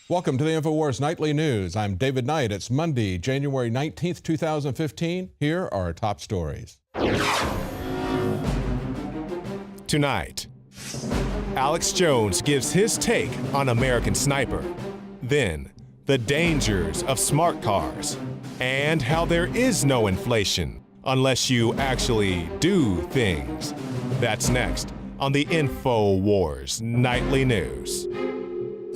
Welcome to the INFOWARS Nightly News. I'm David Knight. It's Monday, January 19th, 2015. Here are our top stories. Tonight, Alex Jones gives his take on American Sniper. Then, the dangers of smart cars and how there is no inflation unless you actually do things. That's next on the INFOWARS Nightly News.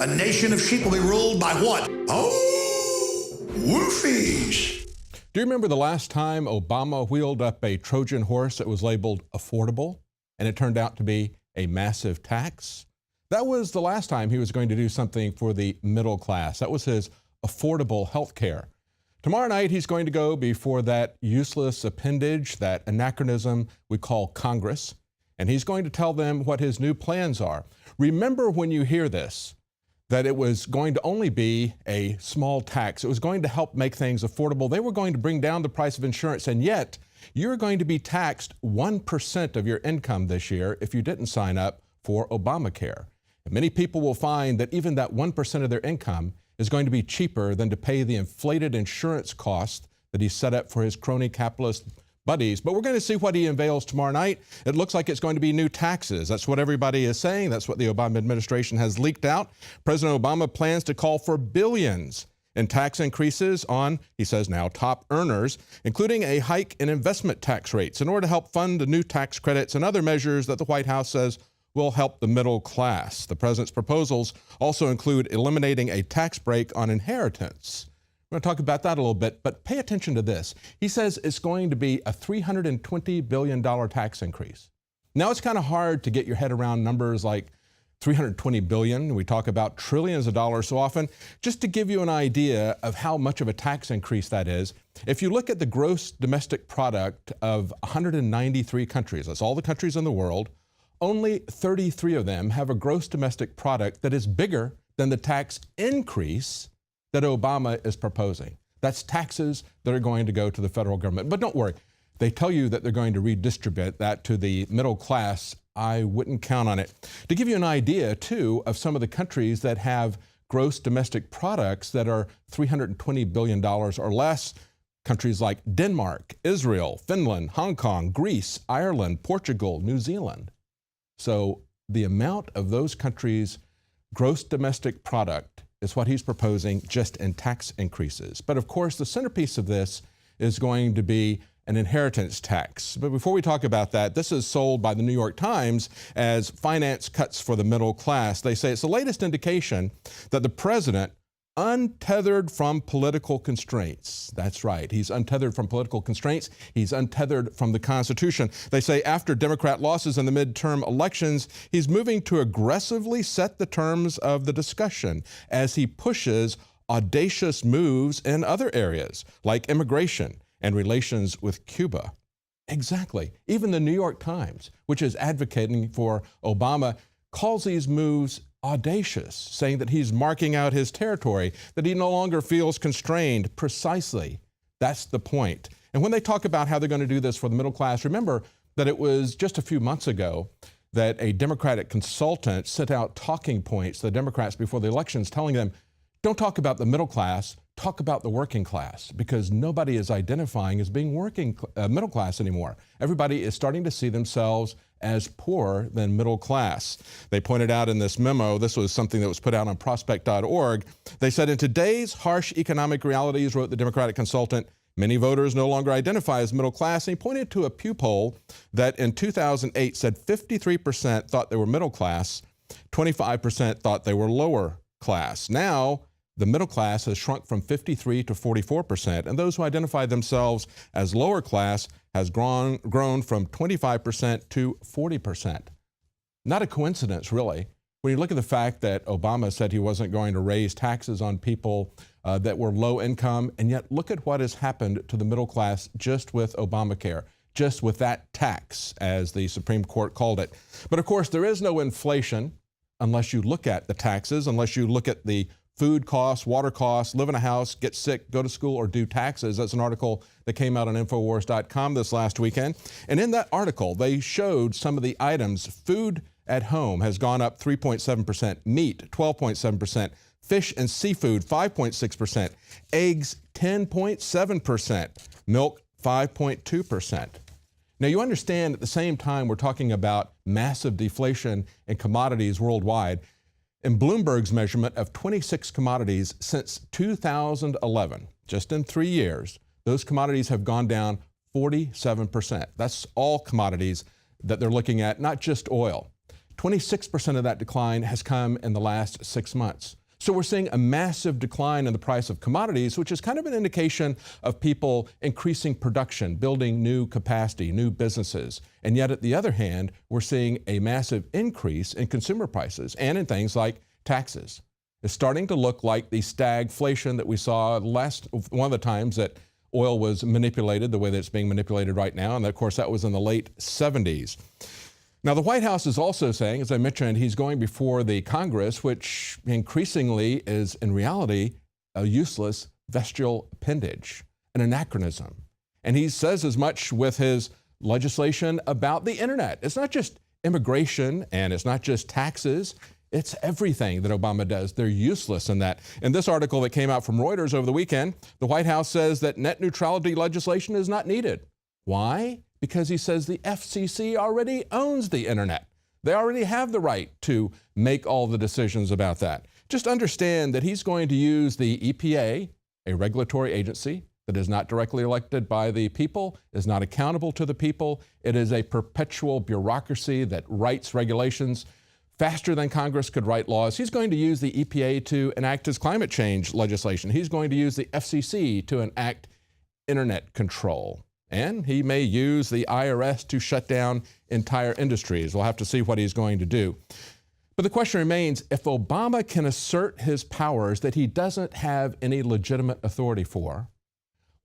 A nation of sheep will be ruled by what? Oh, wolfies. Do you remember the last time Obama wheeled up a Trojan horse that was labeled affordable and it turned out to be a massive tax? That was the last time he was going to do something for the middle class. That was his affordable health care. Tomorrow night, he's going to go before that useless appendage, that anachronism we call Congress, and he's going to tell them what his new plans are. Remember when you hear this, that it was going to only be a small tax. It was going to help make things affordable. They were going to bring down the price of insurance, and yet you're going to be taxed 1% of your income this year if you didn't sign up for Obamacare. And many people will find that even that 1% of their income is going to be cheaper than to pay the inflated insurance cost that he set up for his crony capitalist buddies. But we're going to see what he unveils tomorrow night. It looks like it's going to be new taxes. That's what everybody is saying. That's what the Obama administration has leaked out. President Obama plans to call for billions in tax increases on, he says now, top earners, including a hike in investment tax rates in order to help fund the new tax credits and other measures that the White House says will help the middle class. The president's proposals also include eliminating a tax break on inheritance. We're going to talk about that a little bit, but pay attention to this. He says it's going to be a $320 billion tax increase. Now, it's kind of hard to get your head around numbers like $320 billion. We talk about trillions of dollars so often. Just to give you an idea of how much of a tax increase that is, if you look at the gross domestic product of 193 countries, that's all the countries in the world, only 33 of them have a gross domestic product that is bigger than the tax increase that Obama is proposing. That's taxes that are going to go to the federal government. But don't worry, they tell you that they're going to redistribute that to the middle class. I wouldn't count on it. To give you an idea, too, of some of the countries that have gross domestic products that are $320 billion or less, countries like Denmark, Israel, Finland, Hong Kong, Greece, Ireland, Portugal, New Zealand. So the amount of those countries' gross domestic product is what he's proposing just in tax increases. But of course, the centerpiece of this is going to be an inheritance tax. But before we talk about that, this is sold by the New York Times as finance cuts for the middle class. They say it's the latest indication that the president, untethered from political constraints. That's right, he's untethered from political constraints. He's untethered from the Constitution. They say after Democrat losses in the midterm elections, he's moving to aggressively set the terms of the discussion as he pushes audacious moves in other areas like immigration and relations with Cuba. Exactly. Even the New York Times, which is advocating for Obama, calls these moves audacious, saying that he's marking out his territory, that he no longer feels constrained. Precisely. That's the point. And when they talk about how they're going to do this for the middle class, remember that it was just a few months ago that a Democratic consultant sent out talking points to the Democrats before the elections telling them, don't talk about the middle class, talk about the working class, because nobody is identifying as being middle class anymore. Everybody is starting to see themselves as poorer than middle class. They pointed out in this memo, this was something that was put out on prospect.org, they said, in today's harsh economic realities, wrote the Democratic consultant, many voters no longer identify as middle class. And he pointed to a Pew poll that in 2008 said 53% thought they were middle class, 25% thought they were lower class. Now, the middle class has shrunk from 53 to 44%, and those who identify themselves as lower class has grown from 25% to 40%. Not a coincidence, really. When you look at the fact that Obama said he wasn't going to raise taxes on people that were low income, and yet look at what has happened to the middle class just with Obamacare, just with that tax, as the Supreme Court called it. But of course, there is no inflation unless you look at the taxes, unless you look at the food costs, water costs, live in a house, get sick, go to school, or do taxes. That's an article that came out on INFOWARS.com this last weekend. And in that article, they showed some of the items. Food at home has gone up 3.7%, meat 12.7%, Fish and seafood, 5.6%. Eggs, 10.7%. Milk, 5.2%. Now, you understand at the same time we're talking about massive deflation in commodities worldwide. In Bloomberg's measurement of 26 commodities since 2011, just in 3 years, those commodities have gone down 47%. That's all commodities that they're looking at, not just oil. 26% of that decline has come in the last 6 months. So we're seeing a massive decline in the price of commodities, which is kind of an indication of people increasing production, building new capacity, new businesses. And yet, at the other hand, we're seeing a massive increase in consumer prices and in things like taxes. It's starting to look like the stagflation that we saw one of the times that oil was manipulated, the way that it's being manipulated right now. And of course, that was in the late 70s. Now, the White House is also saying, as I mentioned, he's going before the Congress, which increasingly is in reality a useless vestigial appendage, an anachronism. And he says as much with his legislation about the internet. It's not just immigration and it's not just taxes. It's everything that Obama does. They're useless in that. In this article that came out from Reuters over the weekend, the White House says that net neutrality legislation is not needed. Why? Because he says the FCC already owns the internet. They already have the right to make all the decisions about that. Just understand that he's going to use the EPA, a regulatory agency that is not directly elected by the people, is not accountable to the people. It is a perpetual bureaucracy that writes regulations faster than Congress could write laws. He's going to use the EPA to enact his climate change legislation. He's going to use the FCC to enact internet control. And he may use the IRS to shut down entire industries. We'll have to see what he's going to do. But the question remains, if Obama can assert his powers that he doesn't have any legitimate authority for,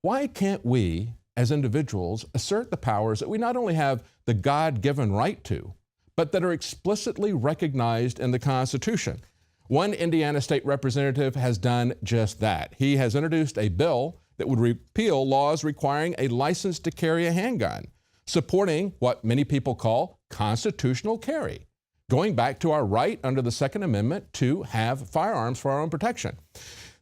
why can't we, as individuals, assert the powers that we not only have the God-given right to, but that are explicitly recognized in the Constitution? One Indiana state representative has done just that. He has introduced a bill that would repeal laws requiring a license to carry a handgun, supporting what many people call constitutional carry, going back to our right under the Second Amendment to have firearms for our own protection.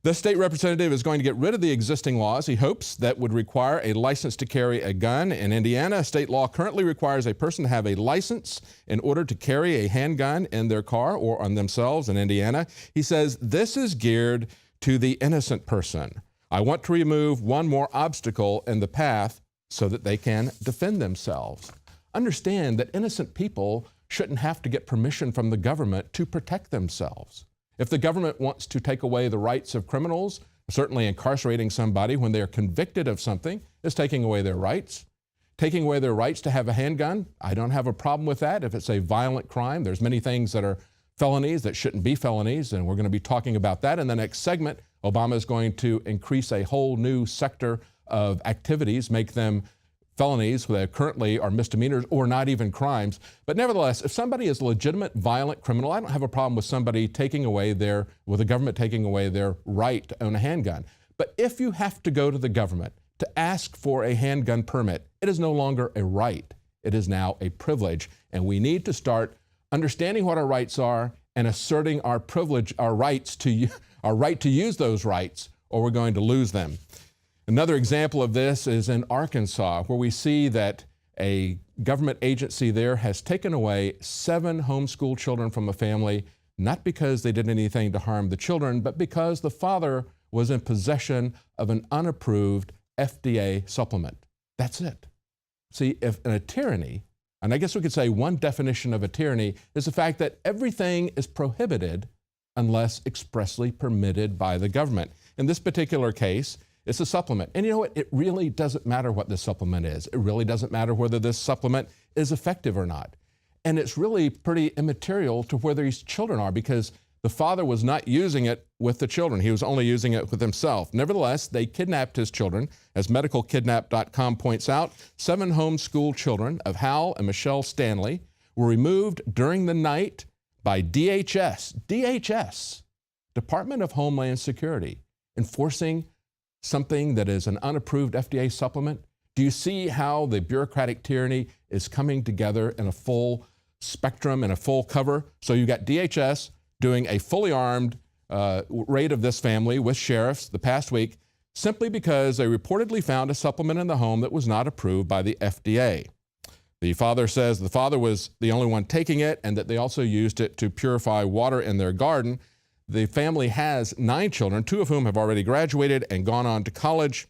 The state representative is going to get rid of the existing laws, he hopes, that would require a license to carry a gun. In Indiana, state law currently requires a person to have a license in order to carry a handgun in their car or on themselves in Indiana. He says this is geared to the innocent person. I want to remove one more obstacle in the path so that they can defend themselves. Understand that innocent people shouldn't have to get permission from the government to protect themselves. If the government wants to take away the rights of criminals, certainly incarcerating somebody when they are convicted of something is taking away their rights. Taking away their rights to have a handgun, I don't have a problem with that if it's a violent crime. There's many things that are felonies that shouldn't be felonies, and we're going to be talking about that in the next segment. Obama is going to increase a whole new sector of activities, make them felonies that currently are misdemeanors or not even crimes. But nevertheless, if somebody is a legitimate violent criminal, I don't have a problem with somebody with the government taking away their right to own a handgun. But if you have to go to the government to ask for a handgun permit, it is no longer a right. It is now a privilege. And we need to start understanding what our rights are and asserting our privilege, our right to use those rights, or we're going to lose them. Another example of this is in Arkansas, where we see that a government agency there has taken away 7 homeschool children from a family, not because they did anything to harm the children, but because the father was in possession of an unapproved FDA supplement. That's it. See, if in a tyranny, and I guess we could say one definition of a tyranny is the fact that everything is prohibited unless expressly permitted by the government. In this particular case, it's a supplement. And you know what? It really doesn't matter what this supplement is. It really doesn't matter whether this supplement is effective or not. And it's really pretty immaterial to where these children are, because the father was not using it with the children. He was only using it with himself. Nevertheless, they kidnapped his children. As medicalkidnap.com points out, 7 homeschool children of Hal and Michelle Stanley were removed during the night by DHS, Department of Homeland Security, enforcing something that is an unapproved FDA supplement. Do you see how the bureaucratic tyranny is coming together in a full spectrum and a full cover? So you got DHS doing a fully armed raid of this family with sheriffs the past week simply because they reportedly found a supplement in the home that was not approved by the FDA. The father says the father was the only one taking it and that they also used it to purify water in their garden. The family has 9 children, 2 of whom have already graduated and gone on to college.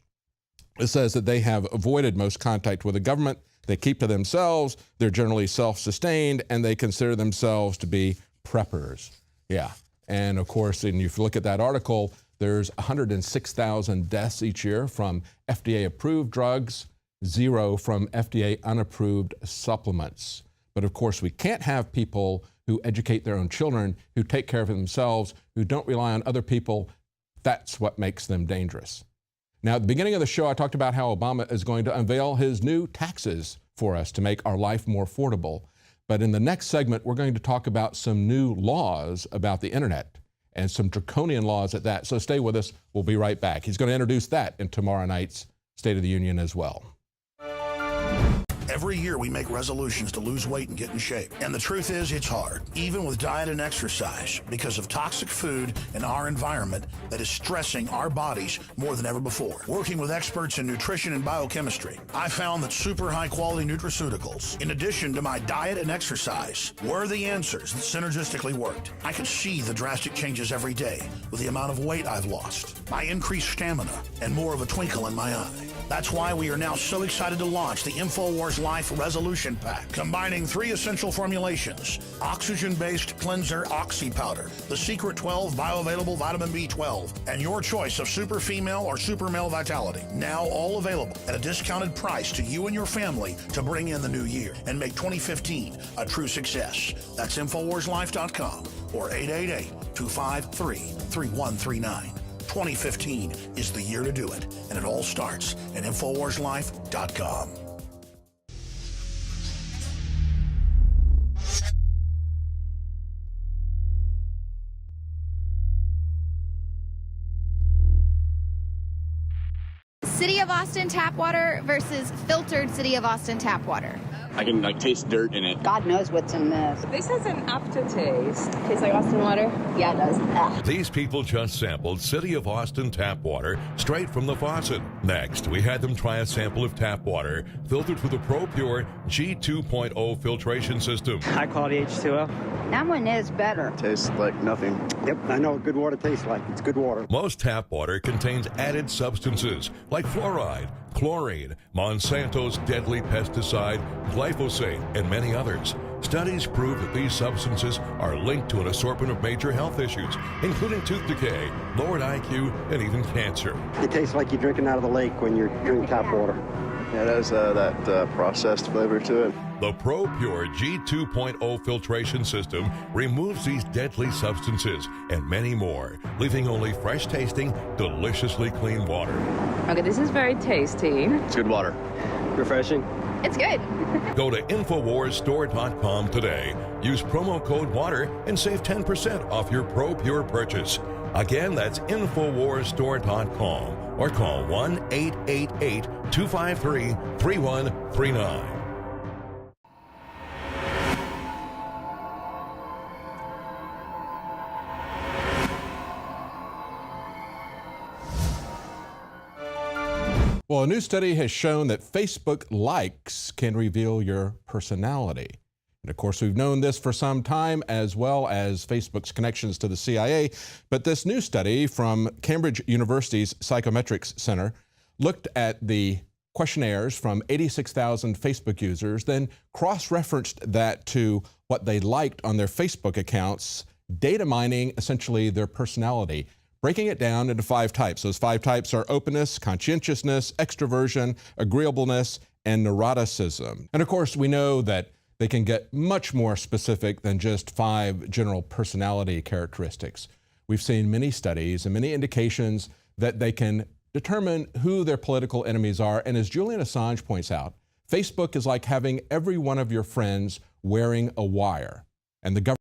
It says that they have avoided most contact with the government. They keep to themselves, they're generally self-sustained, and they consider themselves to be preppers. Yeah, and of course, and if you look at that article, there's 106,000 deaths each year from FDA-approved drugs, 0 from FDA-unapproved supplements. But of course, we can't have people who educate their own children, who take care of themselves, who don't rely on other people. That's what makes them dangerous. Now, at the beginning of the show, I talked about how Obama is going to unveil his new taxes for us to make our life more affordable. But in the next segment, we're going to talk about some new laws about the internet and some draconian laws at that. So stay with us. We'll be right back. He's going to introduce that in tomorrow night's State of the Union as well. Every year we make resolutions to lose weight and get in shape. And the truth is, it's hard, even with diet and exercise, because of toxic food in our environment that is stressing our bodies more than ever before. Working with experts in nutrition and biochemistry, I found that super high-quality nutraceuticals, in addition to my diet and exercise, were the answers that synergistically worked. I could see the drastic changes every day with the amount of weight I've lost, my increased stamina, and more of a twinkle in my eye. That's why we are now so excited to launch the INFOWARS Life Resolution Pack, combining 3 essential formulations: oxygen-based cleanser Oxy Powder, the Secret 12 bioavailable vitamin B12, and your choice of super female or super male vitality. Now all available at a discounted price to you and your family to bring in the new year and make 2015 a true success. That's InfoWarsLife.com or 888-253-3139. 2015 is the year to do it, and it all starts at InfoWarsLife.com. City of Austin tap water versus filtered City of Austin tap water. I can taste dirt in it. God knows what's in this. This has an aftertaste. Tastes like Austin water? Yeah, it does. Ugh. These people just sampled City of Austin tap water straight from the faucet. Next, we had them try a sample of tap water filtered through the ProPure G2.0 filtration system. High quality H2O. That one is better. Tastes like nothing. Yep, I know what good water tastes like. It's good water. Most tap water contains added substances like fluoride, chlorine, Monsanto's deadly pesticide, glyphosate, and many others. Studies prove that these substances are linked to an assortment of major health issues, including tooth decay, lowered IQ, and even cancer. It tastes like you're drinking out of the lake when you're drinking tap water. Yeah, it has that processed flavor to it. The ProPure G2.0 filtration system removes these deadly substances and many more, leaving only fresh-tasting, deliciously clean water. Okay, this is very tasty. It's good water. Refreshing. It's good. Go to InfoWarsStore.com today. Use promo code WATER and save 10% off your ProPure purchase. Again, that's InfoWarsStore.com or call 1-888-253-3139. Well, a new study has shown that Facebook likes can reveal your personality. And of course, we've known this for some time, as well as Facebook's connections to the CIA. But this new study from Cambridge University's Psychometrics Center looked at the questionnaires from 86,000 Facebook users, then cross-referenced that to what they liked on their Facebook accounts, data mining essentially their personality, breaking it down into 5 types. Those 5 types are openness, conscientiousness, extroversion, agreeableness, and neuroticism. And of course, we know that they can get much more specific than just 5 general personality characteristics. We've seen many studies and many indications that they can determine who their political enemies are. And as Julian Assange points out, Facebook is like having every one of your friends wearing a wire. And the government